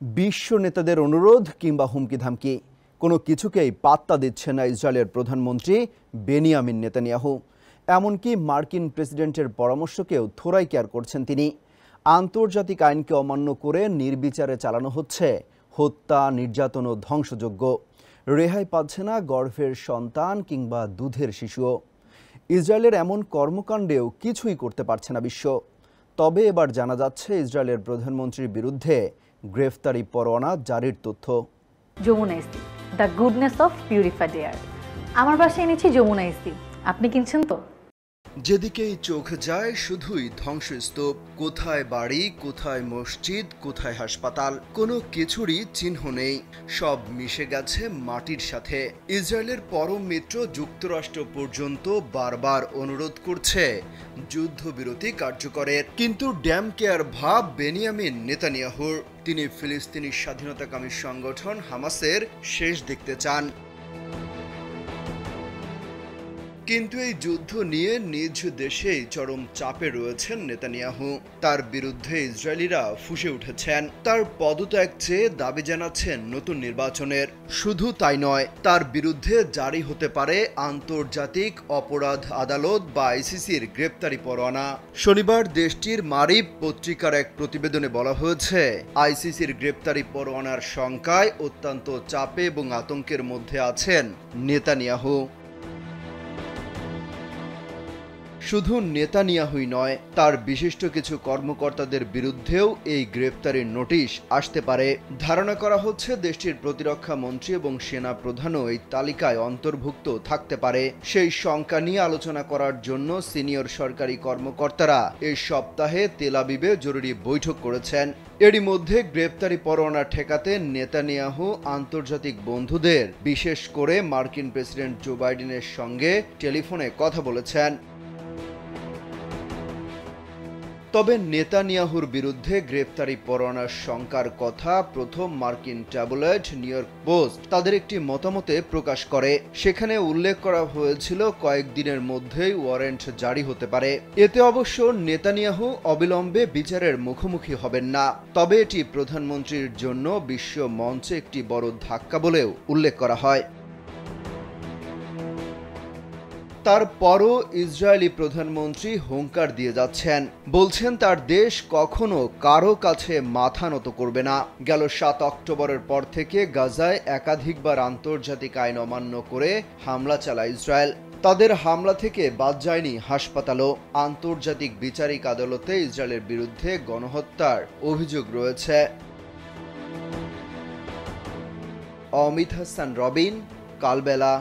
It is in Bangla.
বিশ্ব নেতাদের অনুরোধ কিংবা হুমকি ধামকি কোনো কিছুকেই পাত্তা দিচ্ছে না ইসরায়েলের প্রধানমন্ত্রী বেনিয়ামিন নেতানিয়াহু। এমনকি মার্কিন প্রেসিডেন্টের পরামর্শকেও থোড়াই কেয়ার করছেন তিনি। আন্তর্জাতিক আইনকে অমান্য করে নির্বিচারে চালানো হচ্ছে হত্যা, নির্যাতন ও ধ্বংসযজ্ঞ। রেহাই পাচ্ছে না গর্ভের সন্তান কিংবা দুধের শিশুও। ইসরায়েলের এমন কর্মকাণ্ডেও কিছুই করতে পারছে না বিশ্ব। তবে এবার জানা যাচ্ছে ইসরায়েলের প্রধানমন্ত্রীর বিরুদ্ধে গ্রেফতারি পরোয়ানা জারির তথ্য। যমুনা ইস্তি, the goodness of purified air. আমার বাসায় এনেছি যমুনা ইস্তি, আপনি কিনছেন তো? যেদিকেই চোখ যায় শুধুই ধ্বংসস্তূপ। কোথায় বাড়ি, কোথায় মসজিদ, কোথায় হাসপাতাল, কোনো কিছুরই চিহ্ন নেই। সব মিশে গেছে মাটির সাথে। ইসরায়েলের পরম মিত্র যুক্তরাষ্ট্র পর্যন্ত বারবার অনুরোধ করছে যুদ্ধবিরতি কার্যকরের, কিন্তু ড্যাম কেয়ার ভাব বেনিয়ামিন নেতানিয়াহুর। তিনি ফিলিস্তিনি স্বাধীনতাকামী সংগঠন হামাসের শেষ দেখতে চান। কিন্তু এই যুদ্ধ নিয়ে নিজ দেশেই চরম চাপে রয়েছেন নেতানিয়াহু। তার বিরুদ্ধে ইসরায়েলিরা ফুঁসে উঠেছেন। তার পদত্যাগ চেয়ে দাবি জানাচ্ছেন নতুন নির্বাচনের। শুধু তাই নয়, তার বিরুদ্ধে জারি হতে পারে আন্তর্জাতিক অপরাধ আদালত বা আইসিসির গ্রেপ্তারি পরোয়ানা। শনিবার দেশটির মারিব পত্রিকার এক প্রতিবেদনে বলা হয়েছে, আইসিসির গ্রেপ্তারি পরোয়ানার শঙ্কায় অত্যন্ত চাপে এবং আতঙ্কের মধ্যে আছেন নেতানিয়াহু। শুধু নেতানিয়াহুই নয়, তার বিশিষ্ট কিছু কর্মকর্তাদের বিরুদ্ধেও এই গ্রেপ্তারির নোটিশ আসতে পারে। ধারণা করা হচ্ছে দেশটির প্রতিরক্ষা মন্ত্রী এবং সেনা প্রধানও এই তালিকায় অন্তর্ভুক্ত থাকতে পারে। সেই শঙ্কা নিয়ে আলোচনা করার জন্য সিনিয়র সরকারি কর্মকর্তারা এই সপ্তাহে তেল আবিবে জরুরি বৈঠক করেছেন। এরই মধ্যে গ্রেপ্তারি পরোয়ানা ঠেকাতে নেতানিয়াহু আন্তর্জাতিক বন্ধুদের, বিশেষ করে মার্কিন প্রেসিডেন্ট জো বাইডেনের সঙ্গে টেলিফোনে কথা বলেছেন। তবে নেতানিয়াহুর বিরুদ্ধে গ্রেপ্তারি পরোয়ানার শঙ্কার কথা প্রথম মার্কিন ট্যাবলয়েড নিউ ইয়র্ক পোস্ট তাদের একটি মতামতে প্রকাশ করে। সেখানে উল্লেখ করা হয়েছিল কয়েকদিনের মধ্যেই ওয়ারেন্ট জারি হতে পারে। এতে অবশ্য নেতানিয়াহু অবিলম্বে বিচারের মুখোমুখি হবেন না। তবে এটি প্রধানমন্ত্রীর জন্য বিশ্ব মঞ্চে একটি বড় ধাক্কা বলেও উল্লেখ করা হয়। তারপরও ইসরায়েলি প্রধানমন্ত্রী হুঙ্কার দিয়ে যাচ্ছেন, বলছেন তার দেশ কখনো কারো কাছে মাথা নত করবে না। গেল 7 অক্টোবরের পর থেকে গাজায় একাধিকবার আন্তর্জাতিক আইন অমান্য করে হামলা চালায় ইসরায়েল। তাদের হামলা থেকে বাদ যায়নি হাসপাতালও। আন্তর্জাতিক বিচারিক আদালতে ইসরায়েলের বিরুদ্ধে গণহত্যার অভিযোগ রয়েছে। অমিত হাসান রবিন, কালবেলা।